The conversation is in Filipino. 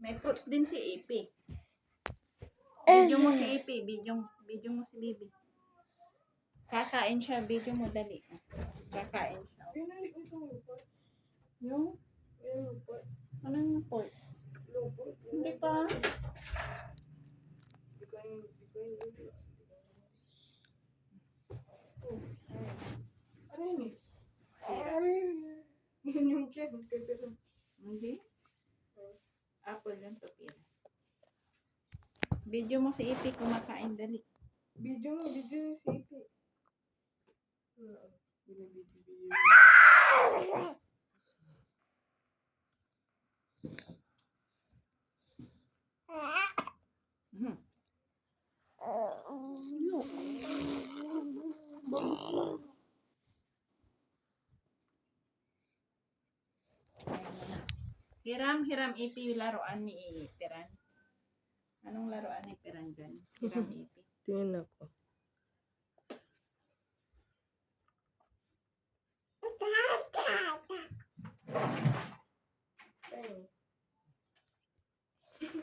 May fruits din si Ipi. Video mo si Ipi. Video mo si Bibi. Kakain siya. Video mo dali. Kakain siya. Yung? Anong pork? Hindi pa. Ano yun eh? Yun yung kyan. Hindi. Apple yung papira. Video mo si Ipi kumakain dali. Video yung sipi. Video. Hmm. Hiram Ipi laruan ni Piran. Anong laruan ni Piran dyan? Hiram Ipi. Tingnan ako.